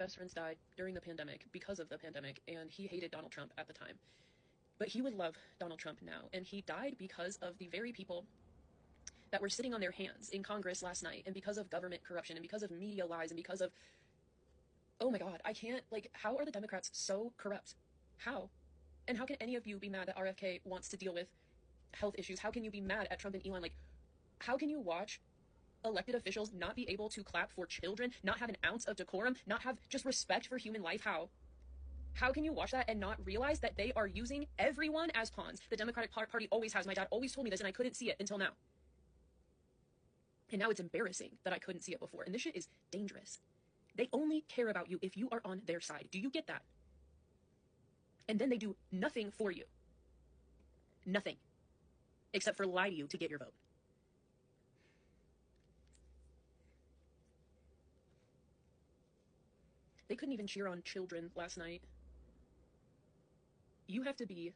best friends died during the pandemic because of the pandemic, and he hated Donald Trump at the time. But he would love Donald Trump now, and he died because of the very people that were sitting on their hands in Congress last night, and because of government corruption, and because of media lies, and because of, oh my God, I can't, like, how are the Democrats so corrupt? How? And how can any of you be mad that RFK wants to deal with health issues? How can you be mad at Trump and Elon? Like, how can you watch elected officials not be able to clap for children, not have an ounce of decorum, not have just respect for human life? How can you watch that and not realize that they are using everyone as pawns? The Democratic Party always has. My dad always told me this, and I couldn't see it until now. And now it's embarrassing that I couldn't see it before. And this shit is dangerous. They only care about you if you are on their side. Do you get that? And then they do nothing for you. Nothing. Except for lie to you to get your vote. They couldn't even cheer on children last night. You have to be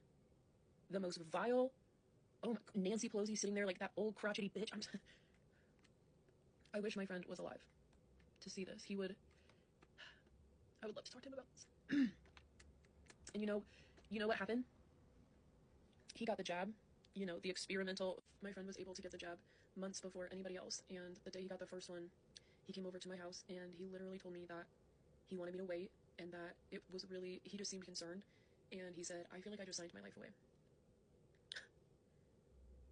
the most vile. Oh my, Nancy Pelosi sitting there like that old crotchety bitch. I wish my friend was alive to see this. I would love to talk to him about this. And you know what happened? He got the jab, the experimental. My friend was able to get the jab months before anybody else. And the day he got the first one, he came over to my house and he literally told me that he wanted me to wait and that it was really, he just seemed concerned. And he said, I feel like I just signed my life away.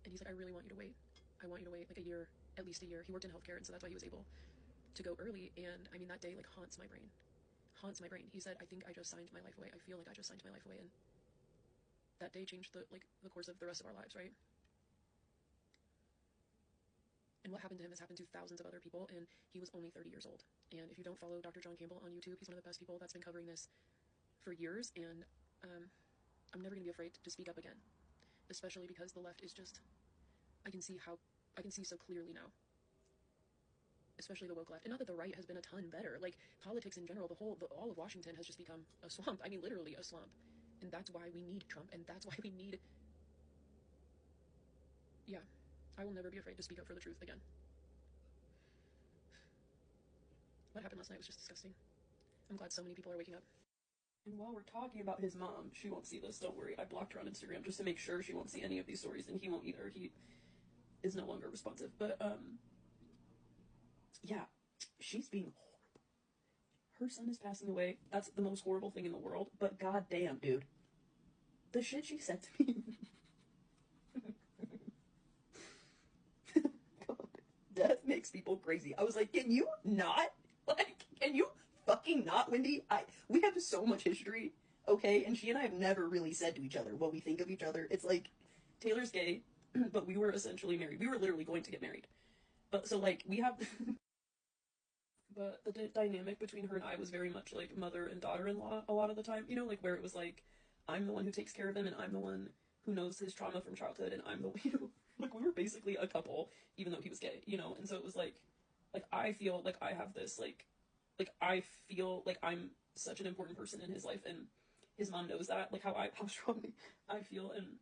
And he's like, I really want you to wait. I want you to wait like a year, at least a year. He worked in healthcare, and so that's why he was able to go early. And I mean, that day like haunts my brain. He said, I think I just signed my life away. I feel like I just signed my life away. And that day changed the course of the rest of our lives, right? And what happened to him has happened to thousands of other people, and he was only 30 years old. And if you don't follow Dr. John Campbell on YouTube, he's one of the best people that's been covering this for years, and I'm never going to be afraid to speak up again, especially because the left is just, I can see so clearly now, especially the woke left. And not that the right has been a ton better, like politics in general, all of Washington has just become a swamp. I mean, literally a swamp. And that's why we need Trump, and that's why we need, yeah, I will never be afraid to speak up for the truth again. What happened last night was just disgusting. I'm glad so many people are waking up. And while we're talking about his mom, she won't see this, don't worry. I blocked her on Instagram just to make sure she won't see any of these stories, and he won't either. He is no longer responsive. But, yeah, she's being horrible. Her son is passing away. That's the most horrible thing in the world. But goddamn, dude. The shit she said to me. God, death makes people crazy. I was like, can you not? Like, can you fucking not, Wendy? We have so much history, okay? And she and I have never really said to each other what we think of each other. It's like, Taylor's gay, but we were essentially married. We were literally going to get married. But so, like, we have... But the dynamic between her and I was very much like mother and daughter-in-law a lot of the time. Like where it was like, I'm the one who takes care of him and I'm the one who knows his trauma from childhood and I'm the, like we were basically a couple, even though he was gay, And so it was like I feel like I have this, like I feel like I'm such an important person in his life, and his mom knows that, like how strongly I feel, and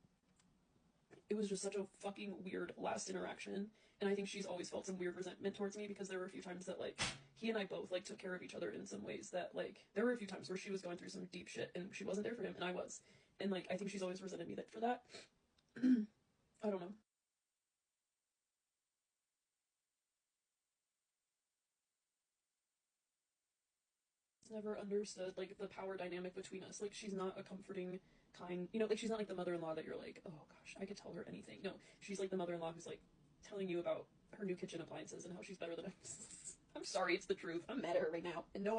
it was just such a fucking weird last interaction. And I think she's always felt some weird resentment towards me because there were a few times that, like, he and I both, like, took care of each other in some ways that, like, there were a few times where she was going through some deep shit and she wasn't there for him and I was. And, like, I think she's always resented me for that. I don't know. Never understood, like, the power dynamic between us. Like, she's not a comforting, kind, like, she's not like the mother-in-law that you're like, oh gosh, I could tell her anything. No, she's like the mother-in-law who's, like, telling you about her new kitchen appliances and how she's better than I'm sorry, it's the truth. I'm mad at her right now. And no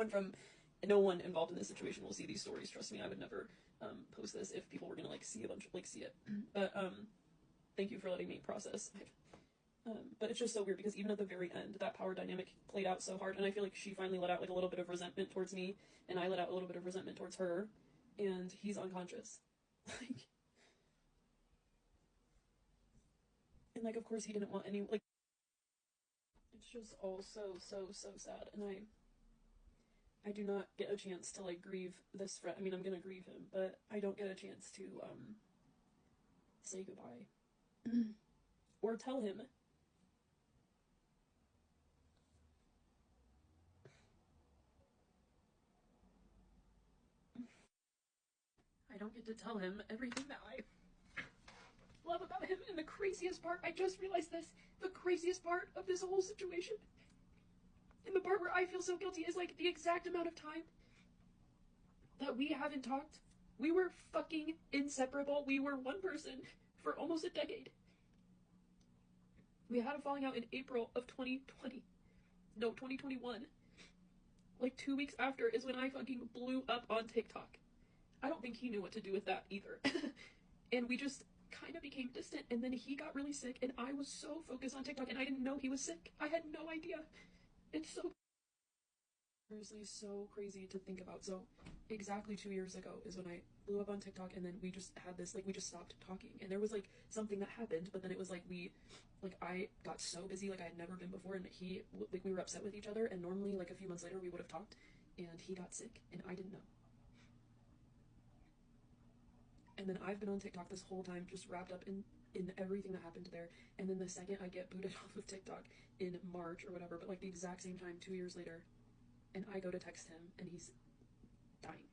one involved in this situation will see these stories. Trust me, I would never post this if people were gonna, like, see see it. But, thank you for letting me process. But it's just so weird because even at the very end, that power dynamic played out so hard, and I feel like she finally let out, like, a little bit of resentment towards me, and I let out a little bit of resentment towards her, and he's unconscious. Like, and, like, of course he didn't want any, like, it's just all so sad, and I do not get a chance to, like, grieve this friend. I mean, I'm gonna grieve him, but I don't get a chance to, say goodbye. Or tell him. don't get to tell him everything that I love about him. And the craziest part, I just realized this, the craziest part of this whole situation, and the part where I feel so guilty, is like the exact amount of time that we haven't talked. We were fucking inseparable. We were one person for almost a decade. We had a falling out in April of 2020. No, 2021. Like 2 weeks after is when I fucking blew up on TikTok. I don't think he knew what to do with that either. And we just kind of became distant, and then he got really sick, and I was so focused on TikTok, and I didn't know he was sick. I had no idea. It's so seriously so crazy to think about. So exactly 2 years ago is when I blew up on TikTok, and then we just had this, like, we just stopped talking, and there was like something that happened, but then it was like I got so busy like I had never been before, and we were upset with each other, and normally like a few months later we would have talked, and he got sick and I didn't know. And then I've been on TikTok this whole time, just wrapped up in everything that happened there. And then the second I get booted off of TikTok in March or whatever, but like the exact same time 2 years later, and I go to text him and he's dying.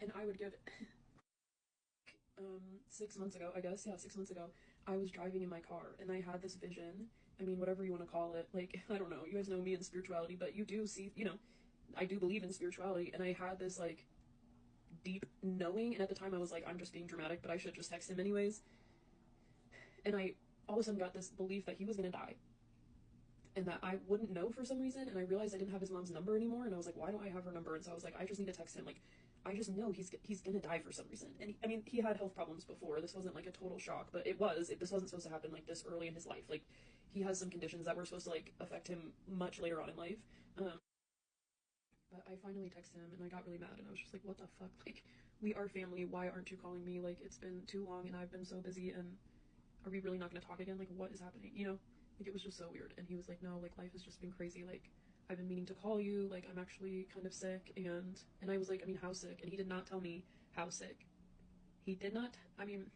And I would give 6 months ago, I guess, yeah, 6 months ago, I was driving in my car and I had this vision. I mean, whatever you want to call it, like, I don't know, you guys know me in spirituality, but you do see, you know, I do believe in spirituality, and I had this like deep knowing, and at the time I was like, I'm just being dramatic, but I should just text him anyways. And I all of a sudden got this belief that he was gonna die, and that I wouldn't know for some reason, and I realized I didn't have his mom's number anymore, and I was like, why don't I have her number? And so I was like, I just need to text him, like, I just know he's gonna die for some reason. And I mean, he had health problems before, this wasn't like a total shock, but this wasn't supposed to happen like this early in his life. Like, he has some conditions that were supposed to like affect him much later on in life. But I finally texted him, and I got really mad, and I was just like, what the fuck? Like, we are family, why aren't you calling me? Like, it's been too long, and I've been so busy, and are we really not gonna talk again? Like, what is happening? You know? Like, it was just so weird. And he was like, no, like, life has just been crazy. Like, I've been meaning to call you, like, I'm actually kind of sick, and I was like, I mean, how sick? And he did not tell me how sick. He did not, I mean,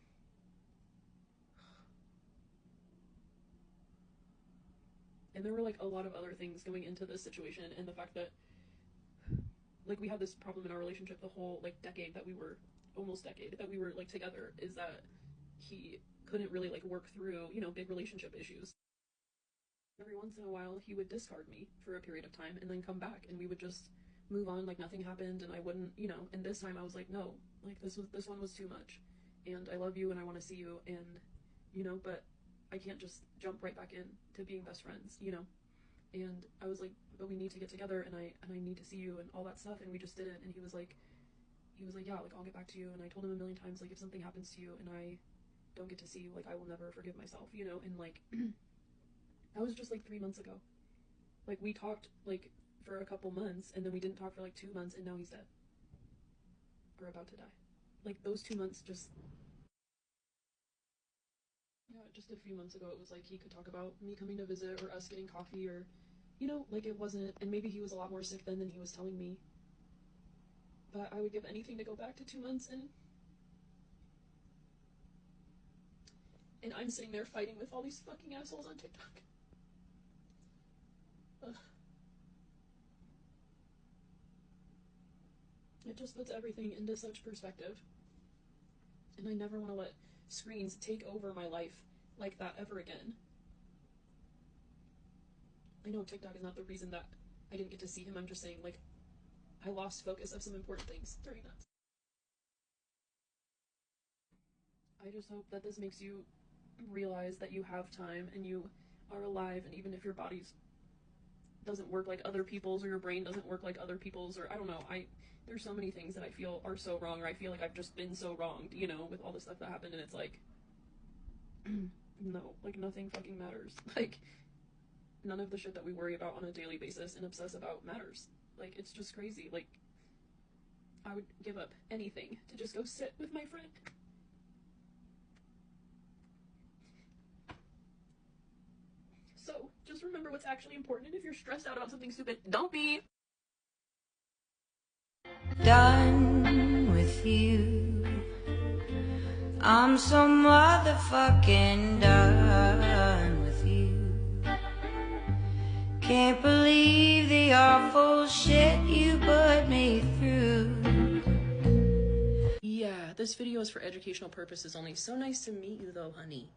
and there were, like, a lot of other things going into this situation, and the fact that, like, we had this problem in our relationship the whole, like, almost decade that we were, like, together, is that he couldn't really, like, work through, you know, big relationship issues. Every once in a while, he would discard me for a period of time and then come back, and we would just move on like nothing happened, and I wouldn't, you know, and this time I was like, no, like, this one was too much, and I love you and I want to see you, and, you know, but I can't just jump right back in to being best friends, you know. And I was like, but we need to get together, and I need to see you and all that stuff, and we just didn't. And he was like, yeah, like, I'll get back to you. And I told him a million times, like, if something happens to you and I don't get to see you, like, I will never forgive myself, you know. And like, that was just like 3 months ago. Like, we talked like for a couple months, and then we didn't talk for like 2 months, and now he's dead or about to die. Like, those 2 months just, yeah, just a few months ago, it was like he could talk about me coming to visit, or us getting coffee, or, you know, like, it wasn't, and maybe he was a lot more sick then than he was telling me, but I would give anything to go back to 2 months, and I'm sitting there fighting with all these fucking assholes on TikTok. Ugh. It just puts everything into such perspective, and I never want to let screens take over my life like that ever again. I know TikTok is not the reason that I didn't get to see him. I'm just saying, like, I lost focus of some important things during that. I just hope that this makes you realize that you have time and you are alive, and even if your body doesn't work like other people's, or your brain doesn't work like other people's, or I don't know, there's so many things that I feel are so wrong, or I feel like I've just been so wronged, you know, with all the stuff that happened, and it's like, no, like, nothing fucking matters. Like, none of the shit that we worry about on a daily basis and obsess about matters. Like, it's just crazy. Like, I would give up anything to just go sit with my friend. So, just remember what's actually important, and if you're stressed out about something stupid, don't be. Done with you. I'm so motherfucking done with you. Can't believe the awful shit yeah, this video is for educational purposes only. So nice to meet you though, honey.